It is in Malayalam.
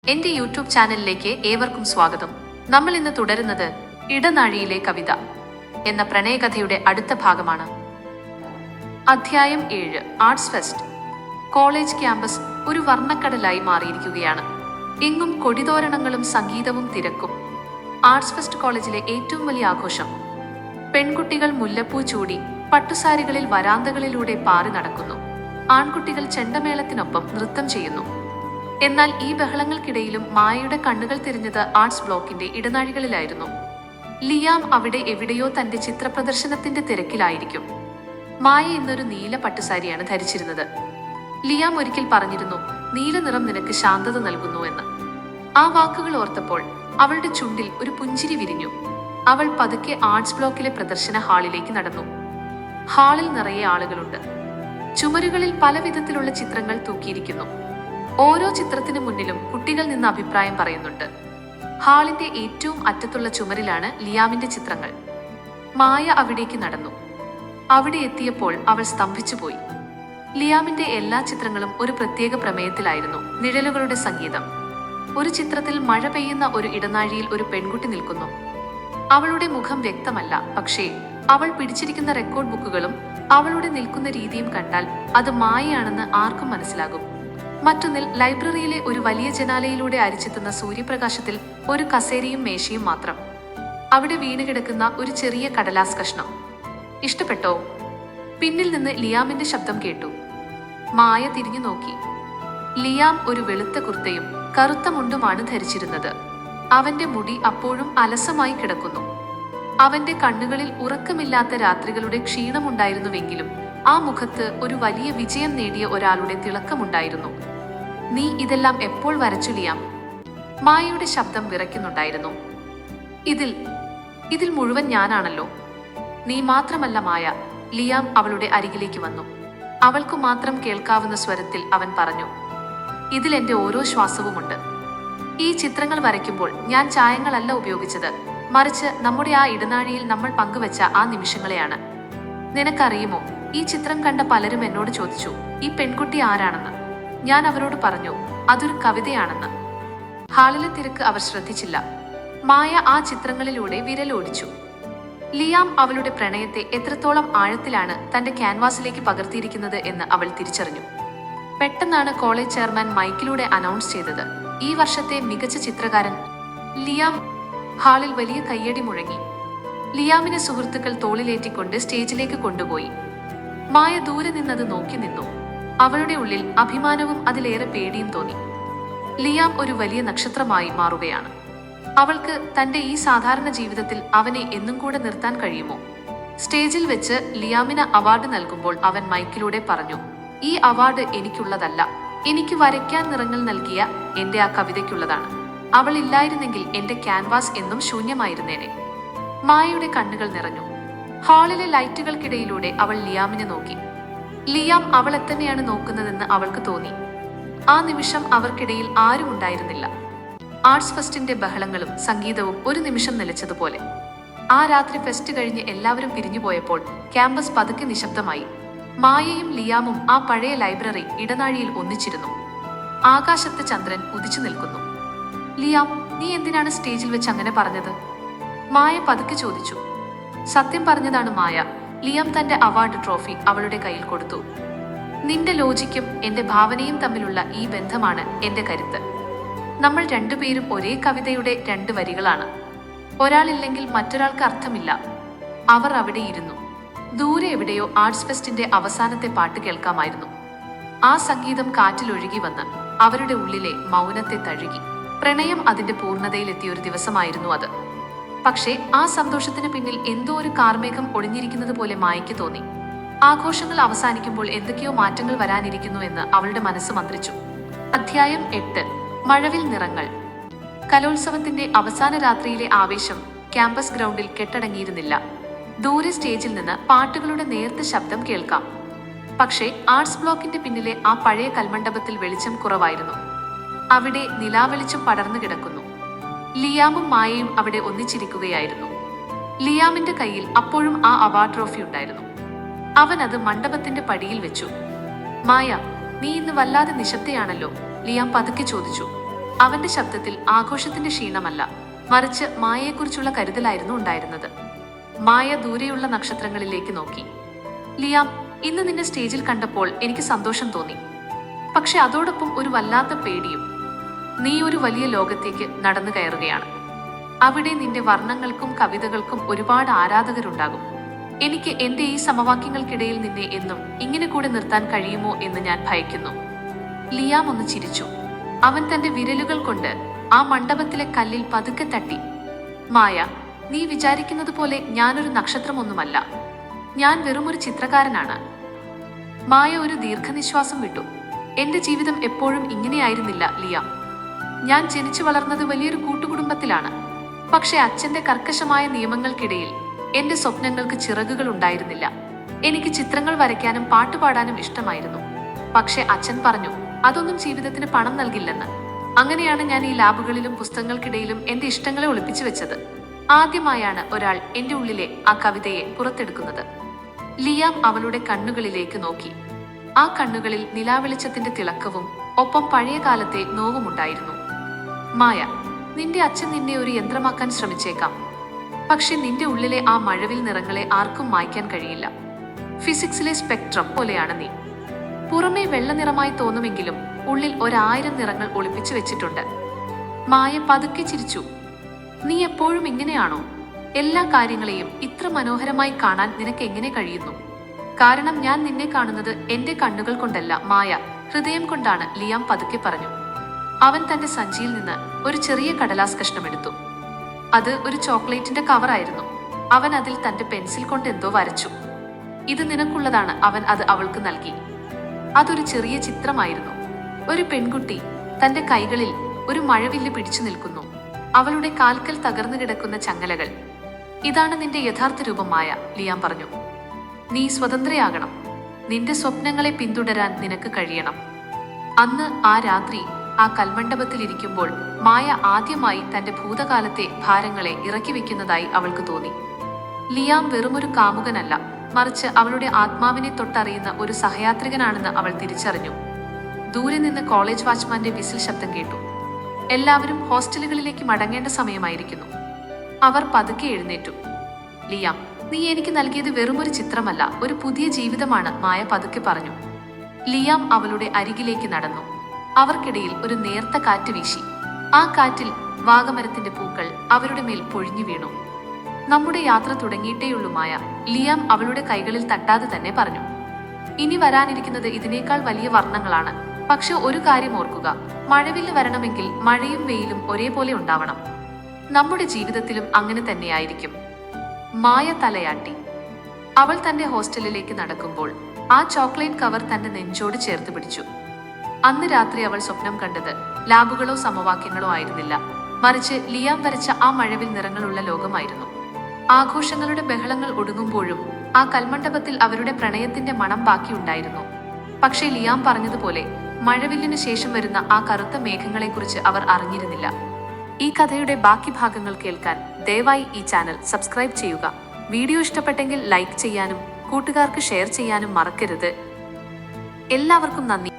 എന്റെ യൂട്യൂബ് ചാനലിലേക്ക് ഏവർക്കും സ്വാഗതം. നമ്മൾ ഇന്ന് തുടരുന്നത് ഇടനാഴിയിലെ കവിത എന്ന പ്രണയകഥയുടെ അടുത്ത ഭാഗമാണ്. അധ്യായം 7. Arts fest. കോളേജ് ക്യാമ്പസ് ഒരു വർണ്ണക്കടലായി മാറിയിരിക്കുകയാണ്. എങ്ങും കൊടിതോരണങ്ങളും സംഗീതവും തിരക്കും. ആർട്സ് ഫെസ്റ്റ് കോളേജിലെ ഏറ്റവും വലിയ ആഘോഷം. പെൺകുട്ടികൾ മുല്ലപ്പൂ ചൂടി പട്ടുസാരികളിൽ വരാന്തകളിലൂടെ പാറി നടക്കുന്നു. ആൺകുട്ടികൾ ചെണ്ടമേളത്തിനൊപ്പം നൃത്തം ചെയ്യുന്നു. എന്നാൽ ഈ ബഹളങ്ങൾക്കിടയിലും മായയുടെ കണ്ണുകൾ തിരിഞ്ഞത് ആർട്സ് ബ്ലോക്കിന്റെ ഇടനാഴികളിലായിരുന്നു. ലിയാം അവിടെ എവിടെയോ തന്റെ ചിത്രപ്രദർശനത്തിന്റെ തിരക്കിലായിരിക്കും. മായ ഇന്നൊരു നീല പട്ടുസാരിയാണ് ധരിച്ചിരുന്നത്. ലിയാം ഒരിക്കൽ പറഞ്ഞിരുന്നു, നീല നിറം നിനക്ക് ശാന്തത നൽകുന്നു എന്ന്. ആ വാക്കുകൾ ഓർത്തപ്പോൾ അവളുടെ ചുണ്ടിൽ ഒരു പുഞ്ചിരി വിരിഞ്ഞു. അവൾ പതുക്കെ ആർട്സ് ബ്ലോക്കിലെ പ്രദർശന ഹാളിലേക്ക് നടന്നു. ഹാളിൽ നിറയെ ആളുകളുണ്ട്. ചുമരുകളിൽ പല വിധത്തിലുള്ള ചിത്രങ്ങൾ തൂക്കിയിരിക്കുന്നു. ഓരോ ചിത്രത്തിനു മുന്നിലും കുട്ടികൾ നിന്ന് അഭിപ്രായം പറയുന്നുണ്ട്. ഹാളിന്റെ ഏറ്റവും അറ്റത്തുള്ള ചുമരിലാണ് ലിയാമിന്റെ ചിത്രങ്ങൾ. മായ അവിടേക്ക് നടന്നു. അവിടെ എത്തിയപ്പോൾ അവൾ സ്തംഭിച്ചുപോയി. ലിയാമിന്റെ എല്ലാ ചിത്രങ്ങളും ഒരു പ്രത്യേക പ്രമേയത്തിലായിരുന്നു. നിഴലുകളുടെ സംഗീതം. ഒരു ചിത്രത്തിൽ മഴ പെയ്യുന്ന ഒരു ഇടനാഴിയിൽ ഒരു പെൺകുട്ടി നിൽക്കുന്നു. അവളുടെ മുഖം വ്യക്തമല്ല, പക്ഷേ അവൾ പിടിച്ചിരിക്കുന്ന റെക്കോർഡ് ബുക്കുകളും അവളുടെ നിൽക്കുന്ന രീതിയും കണ്ടാൽ അത് മായയാണെന്ന് ആർക്കും മനസ്സിലാകും. മറ്റൊന്നിൽ ലൈബ്രറിയിലെ ഒരു വലിയ ജനാലയിലൂടെ അരിച്ചെത്തുന്ന സൂര്യപ്രകാശത്തിൽ ഒരു കസേരയും മേശയും മാത്രം. അവിടെ വീണുകിടക്കുന്ന ഒരു ചെറിയ കടലാസ് കഷ്ണം. ഇഷ്ടപ്പെട്ടോ? പിന്നിൽ നിന്ന് ലിയാമിന്റെ ശബ്ദം കേട്ടു. മായ തിരിഞ്ഞു നോക്കി. ലിയാം ഒരു വെളുത്ത കുർത്തയും കറുത്ത മുണ്ടുമാണ് ധരിച്ചിരുന്നത്. അവന്റെ മുടി അപ്പോഴും അലസമായി കിടക്കുന്നു. അവന്റെ കണ്ണുകളിൽ ഉറക്കമില്ലാത്ത രാത്രികളുടെ ക്ഷീണമുണ്ടായിരുന്നുവെങ്കിലും ആ മുഖത്ത് ഒരു വലിയ വിജയം നേടിയ ഒരാളുടെ തിളക്കമുണ്ടായിരുന്നു. നീ ഇതെല്ലാം എപ്പോൾ വരച്ചു ലിയാം? മായയുടെ ശബ്ദം വിറയ്ക്കുന്നുണ്ടായിരുന്നു. ഇതിൽ മുഴുവൻ ഞാനാണല്ലോ. നീ മാത്രമല്ല മായ. ലിയാം അവളുടെ അരികിലേക്ക് വന്നു. അവൾക്കു മാത്രം കേൾക്കാവുന്ന സ്വരത്തിൽ അവൻ പറഞ്ഞു, ഇതിൽ എന്റെ ഓരോ ശ്വാസവുമുണ്ട്. ഈ ചിത്രങ്ങൾ വരയ്ക്കുമ്പോൾ ഞാൻ ചായങ്ങളല്ല ഉപയോഗിച്ചത്, മറിച്ച് നമ്മുടെ ആ ഇടനാഴിയിൽ നമ്മൾ പങ്കുവെച്ച ആ നിമിഷങ്ങളെയാണ്. നിനക്കറിയുമോ, ഈ ചിത്രം കണ്ട പലരും എന്നോട് ചോദിച്ചു, ഈ പെൺകുട്ടി ആരാണെന്ന്. ഞാൻ അവരോട് പറഞ്ഞു, അതൊരു കവിതയാണെന്ന്. ഹാളിലെ തിരക്ക് അവർ ശ്രദ്ധിച്ചില്ല. മായ ആ ചിത്രങ്ങളിലൂടെ വിരലോടിച്ചു. ലിയാം അവളുടെ പ്രണയത്തെ എത്രത്തോളം ആഴത്തിലാണ് തന്റെ ക്യാൻവാസിലേക്ക് പകർത്തിയിരിക്കുന്നത് എന്ന് അവൾ തിരിച്ചറിഞ്ഞു. പെട്ടെന്നാണ് കോളേജ് ചെയർമാൻ മൈക്കിലൂടെ അനൗൺസ് ചെയ്തത്, ഈ വർഷത്തെ മികച്ച ചിത്രകാരൻ ലിയാം. ഹാളിൽ വലിയ കയ്യടി മുഴങ്ങി. ലിയാമിനെ സുഹൃത്തുക്കൾ തോളിലേറ്റിക്കൊണ്ട് സ്റ്റേജിലേക്ക് കൊണ്ടുപോയി. മായ ദൂരെ നിന്നത് നോക്കി നിന്നു. അവളുടെ ഉള്ളിൽ അഭിമാനവും അതിലേറെ പേടിയും തോന്നി. ലിയാം ഒരു വലിയ നക്ഷത്രമായി മാറുകയാണ്. അവൾക്ക് തന്റെ ഈ സാധാരണ ജീവിതത്തിൽ അവനെ എന്നും കൂടെ നിർത്താൻ കഴിയുമോ? സ്റ്റേജിൽ വെച്ച് ലിയാമിന് അവാർഡ് നൽകുമ്പോൾ അവൻ മൈക്കിലൂടെ പറഞ്ഞു, ഈ അവാർഡ് എനിക്കുള്ളതല്ല, എനിക്ക് വരയ്ക്കാൻ നിറങ്ങൾ നൽകിയ എന്റെ ആ കവിതയ്ക്കുള്ളതാണ്. അവൾ ഇല്ലായിരുന്നെങ്കിൽ എന്റെ ക്യാൻവാസ് എന്നും ശൂന്യമായിരുന്നേനെ. മായയുടെ കണ്ണുകൾ നിറഞ്ഞു. ഹാളിലെ ലൈറ്റുകൾക്കിടയിലൂടെ അവൾ ലിയാമിനെ നോക്കി. ലിയാം അവളെ തന്നെയാണ് നോക്കുന്നതെന്ന് അവൾക്ക് തോന്നി. ആ നിമിഷം അവർക്കിടയിൽ ആരും ഉണ്ടായിരുന്നില്ല. ആർട്സ് ഫെസ്റ്റിന്റെ ബഹളങ്ങളും സംഗീതവും ഒരു നിമിഷം നിലച്ചതുപോലെ. ആ രാത്രി ഫെസ്റ്റ് കഴിഞ്ഞ് എല്ലാവരും പിരിഞ്ഞുപോയപ്പോൾ ക്യാമ്പസ് പതുക്കെ നിശബ്ദമായി. മായയും ലിയാമും ആ പഴയ ലൈബ്രറി ഇടനാഴിയിൽ ഒന്നിച്ചിരുന്നു. ആകാശത്ത് ചന്ദ്രൻ ഉദിച്ചു നിൽക്കുന്നു. ലിയാം, നീ എന്തിനാണ് സ്റ്റേജിൽ വെച്ച് അങ്ങനെ പറഞ്ഞത്? മായ പതുക്കെ ചോദിച്ചു. സത്യം പറഞ്ഞതാണ് മായ. ലിയാം തന്റെ അവാർഡ് ട്രോഫി അവളുടെ കയ്യിൽ കൊടുത്തു. നിന്റെ ലോജിക്കും എന്റെ ഭാവനയും തമ്മിലുള്ള ഈ ബന്ധമാണ് എന്റെ കരുത്ത്. നമ്മൾ രണ്ടുപേരും ഒരേ കവിതയുടെ രണ്ട് വരികളാണ്. ഒരാളില്ലെങ്കിൽ മറ്റൊരാൾക്ക് അർത്ഥമില്ല. അവർ അവിടെ ഇരുന്നു. ദൂരെ എവിടെയോ ആർട്സ് ഫെസ്റ്റിന്റെ അവസാനത്തെ പാട്ട് കേൾക്കാമായിരുന്നു. ആ സംഗീതം കാറ്റിലൊഴുകി വന്ന് അവരുടെ ഉള്ളിലെ മൗനത്തെ തഴുകി. പ്രണയം അതിന്റെ പൂർണ്ണതയിലെത്തിയ ഒരു ദിവസമായിരുന്നു അത്. പക്ഷേ ആ സന്തോഷത്തിന് പിന്നിൽ എന്തോ ഒരു കാർമേഘം ഒളിഞ്ഞിരിക്കുന്നത് പോലെ മായയ്ക്ക് തോന്നി. ആഘോഷങ്ങൾ അവസാനിക്കുമ്പോൾ എന്തൊക്കെയോ മാറ്റങ്ങൾ വരാനിരിക്കുന്നു എന്ന് അവളുടെ മനസ്സ് മന്ത്രിച്ചു. അധ്യായം 8. മഴവിൽ നിറങ്ങൾ. കലോത്സവത്തിന്റെ അവസാന രാത്രിയിലെ ആവേശം ക്യാമ്പസ് ഗ്രൗണ്ടിൽ കെട്ടടങ്ങിയിരുന്നില്ല. ദൂരെ സ്റ്റേജിൽ നിന്ന് പാട്ടുകളുടെ നേർത്ത ശബ്ദം കേൾക്കാം. പക്ഷേ ആർട്സ് ബ്ലോക്കിന്റെ പിന്നിലെ ആ പഴയ കൽമണ്ഡപത്തിൽ വെളിച്ചം കുറവായിരുന്നു. അവിടെ നിലാവെളിച്ചം പടർന്നു കിടക്കുന്നു. ലിയാമും മായയും അവിടെ ഒന്നിച്ചിരിക്കുകയായിരുന്നു. ലിയാമിന്റെ കയ്യിൽ അപ്പോഴും ആ അവാർഡ് ട്രോഫി ഉണ്ടായിരുന്നു. അവൻ അത് മണ്ഡപത്തിന്റെ പടിയിൽ വെച്ചു. മായ, നീ ഇന്ന് വല്ലാതെ നിശബ്ദയാണല്ലോ, ലിയാം പതുക്കെ ചോദിച്ചു. അവന്റെ ശബ്ദത്തിൽ ആഘോഷത്തിന്റെ ക്ഷീണമല്ല, മറിച്ച് മായയെക്കുറിച്ചുള്ള കരുതലായിരുന്നു ഉണ്ടായിരുന്നത്. മായ ദൂരെയുള്ള നക്ഷത്രങ്ങളിലേക്ക് നോക്കി. ലിയാം, ഇന്ന് നിന്നെ സ്റ്റേജിൽ കണ്ടപ്പോൾ എനിക്ക് സന്തോഷം തോന്നി. പക്ഷെ അതോടൊപ്പം ഒരു വല്ലാത്ത പേടിയും. നീ ഒരു വലിയ ലോകത്തേക്ക് നടന്നു കയറുകയാണ്. അവിടെ നിന്റെ വർണ്ണങ്ങൾക്കും കവിതകൾക്കും ഒരുപാട് ആരാധകരുണ്ടാകും. എനിക്ക് എന്റെ ഈ സമവാക്യങ്ങൾക്കിടയിൽ നിന്നെ എന്നും ഇങ്ങനെ കൂടെ നിർത്താൻ കഴിയുമോ എന്ന് ഞാൻ ഭയക്കുന്നു. ലിയാം ഒന്ന് ചിരിച്ചു. അവൻ തന്റെ വിരലുകൾ കൊണ്ട് ആ മണ്ഡപത്തിലെ കല്ലിൽ പതുക്കെ തട്ടി. മായ, നീ വിചാരിക്കുന്നത് പോലെ ഞാനൊരു നക്ഷത്രമൊന്നുമല്ല. ഞാൻ വെറുമൊരു ചിത്രകാരനാണ്. മായ ഒരു ദീർഘനിശ്വാസം വിട്ടു. എന്റെ ജീവിതം എപ്പോഴും ഇങ്ങനെയായിരുന്നില്ല ലിയാം. ഞാൻ ജനിച്ചു വളർന്നത് വലിയൊരു കൂട്ടുകുടുംബത്തിലാണ്. പക്ഷെ അച്ഛന്റെ കർക്കശമായ നിയമങ്ങൾക്കിടയിൽ എന്റെ സ്വപ്നങ്ങൾക്ക് ചിറകുകൾ ഉണ്ടായിരുന്നില്ല. എനിക്ക് ചിത്രങ്ങൾ വരയ്ക്കാനും പാട്ടുപാടാനും ഇഷ്ടമായിരുന്നു. പക്ഷെ അച്ഛൻ പറഞ്ഞു, അതൊന്നും ജീവിതത്തിന് പണം നൽകില്ലെന്ന്. അങ്ങനെയാണ് ഞാൻ ഈ ലാബുകളിലും പുസ്തകങ്ങൾക്കിടയിലും എന്റെ ഇഷ്ടങ്ങളെ ഒളിപ്പിച്ചു വെച്ചത്. ആദ്യമായാണ് ഒരാൾ എന്റെ ഉള്ളിലെ ആ കവിതയെ പുറത്തെടുക്കുന്നത്. ലിയാം അവളുടെ കണ്ണുകളിലേക്ക് നോക്കി. ആ കണ്ണുകളിൽ നിലാവെളിച്ചത്തിന്റെ തിളക്കവും ഒപ്പം പഴയ കാലത്തെ നോവുമുണ്ടായിരുന്നു. മായ, നിന്റെ അച്ഛൻ നിന്നെ ഒരു യന്ത്രമാക്കാൻ ശ്രമിച്ചേക്കാം. പക്ഷെ നിന്റെ ഉള്ളിലെ ആ മഴവിൽ നിറങ്ങളെ ആർക്കും മായ്ക്കാൻ കഴിയില്ല. ഫിസിക്സിലെ സ്പെക്ട്രം പോലെയാണ് നീ. പുറമേ വെള്ള നിറമായി തോന്നുമെങ്കിലും ഉള്ളിൽ 1000 നിറങ്ങൾ ഒളിപ്പിച്ചു വെച്ചിട്ടുണ്ട്. മായ പതുക്കെ ചിരിച്ചു. നീ എപ്പോഴും ഇങ്ങനെയാണോ? എല്ലാ കാര്യങ്ങളെയും ഇത്ര മനോഹരമായി കാണാൻ നിനക്ക് എങ്ങനെ കഴിയുന്നു? കാരണം ഞാൻ നിന്നെ കാണുന്നത് എന്റെ കണ്ണുകൾ കൊണ്ടല്ല മായ, ഹൃദയം കൊണ്ടാണ്, ലിയാം പതുക്കെ പറഞ്ഞു. അവൻ തന്റെ സഞ്ചിയിൽ നിന്ന് ഒരു ചെറിയ കടലാസ് കഷ്ണമെടുത്തു. അത് ഒരു ചോക്ലേറ്റിന്റെ കവറായിരുന്നു. അവൻ അതിൽ തന്റെ പെൻസിൽ കൊണ്ട് എന്തോ വരച്ചു. ഇത് നിനക്കുള്ളതാണ്, അവൻ അത് അവൾക്ക് നൽകി. അതൊരു ചെറിയ ചിത്രമായിരുന്നു. ഒരു പെൺകുട്ടി തന്റെ കൈകളിൽ ഒരു മഴവില്ല് പിടിച്ചു നിൽക്കുന്നു. അവളുടെ കാൽക്കൽ തകർന്നു കിടക്കുന്ന ചങ്ങലകൾ. ഇതാണ് നിന്റെ യഥാർത്ഥ രൂപമായ, ലിയാം പറഞ്ഞു. നീ സ്വതന്ത്രയാകണം. നിന്റെ സ്വപ്നങ്ങളെ പിന്തുടരാൻ നിനക്ക് കഴിയണം. അന്ന് ആ രാത്രി ആ കൽമണ്ഡപത്തിലിരിക്കുമ്പോൾ മായ ആദ്യമായി തന്റെ ഭൂതകാലത്തെ ഭാരങ്ങളെ ഇറക്കി വെക്കുന്നതായി അവൾക്ക് തോന്നി. ലിയാം വെറുമൊരു കാമുകനല്ല, മറിച്ച് അവളുടെ ആത്മാവിനെ തൊട്ടറിയുന്ന ഒരു സഹയാത്രികനാണെന്ന് അവൾ തിരിച്ചറിഞ്ഞു. ദൂരെ നിന്ന് കോളേജ് വാച്ച്മാന്റെ വിസിൽ ശബ്ദം കേട്ടു. എല്ലാവരും ഹോസ്റ്റലുകളിലേക്ക് മടങ്ങേണ്ട സമയമായിരിക്കുന്നു. അവർ പതുക്കെ എഴുന്നേറ്റു. ലിയാം, നീ എനിക്ക് നൽകിയത് വെറുമൊരു ചിത്രമല്ല, ഒരു പുതിയ ജീവിതമാണ്, മായ പതുക്കെ പറഞ്ഞു. ലിയാം അവളുടെ അരികിലേക്ക് നടന്നു. അവർക്കിടയിൽ ഒരു നേർത്ത കാറ്റ് വീശി. ആ കാറ്റിൽ വാഗമരത്തിന്റെ പൂക്കൾ അവരുടെ മേൽ പൊഴിഞ്ഞു വീണു. നമ്മുടെ യാത്ര തുടങ്ങിയിട്ടേയുള്ളൂ മായ, ലിയാം അവളുടെ കൈകളിൽ തട്ടാതെ തന്നെ പറഞ്ഞു. ഇനി വരാനിരിക്കുന്നത് ഇതിനേക്കാൾ വലിയ വർണ്ണങ്ങളാണ്. പക്ഷെ ഒരു കാര്യം ഓർക്കുക, മഴവില്ല് വരണമെങ്കിൽ മഴയും വെയിലും ഒരേപോലെ ഉണ്ടാവണം. നമ്മുടെ ജീവിതത്തിലും അങ്ങനെ തന്നെയായിരിക്കും. മായ തലയാട്ടി. അവൾ തന്റെ ഹോസ്റ്റലിലേക്ക് നടക്കുമ്പോൾ ആ ചോക്ലേറ്റ് കവർ തന്റെ നെഞ്ചോട് ചേർത്ത് പിടിച്ചു. അന്ന് രാത്രി അവൾ സ്വപ്നം കണ്ടത് ലാബുകളോ സമവാക്യങ്ങളോ ആയിരുന്നില്ല, മറിച്ച് ലിയാം വരച്ച ആ മഴവിൽ നിറങ്ങളുള്ള ലോകമായിരുന്നു. ആഘോഷങ്ങളുടെ ബഹളങ്ങൾ ഒടുങ്ങുമ്പോഴും ആ കൽമണ്ഡപത്തിൽ അവരുടെ പ്രണയത്തിന്റെ മണം ബാക്കിയുണ്ടായിരുന്നു. പക്ഷേ ലിയാം പറഞ്ഞതുപോലെ മഴവില്ലിനു ശേഷം വരുന്ന ആ കറുത്ത മേഘങ്ങളെക്കുറിച്ച് അവർ അറിഞ്ഞിരുന്നില്ല. ഈ കഥയുടെ ബാക്കി ഭാഗങ്ങൾ കേൾക്കാൻ ദയവായി ഈ ചാനൽ സബ്സ്ക്രൈബ് ചെയ്യുക. വീഡിയോ ഇഷ്ടപ്പെട്ടെങ്കിൽ ലൈക്ക് ചെയ്യാനും കൂട്ടുകാർക്ക് ഷെയർ ചെയ്യാനും മറക്കരുത്. എല്ലാവർക്കും നന്ദി.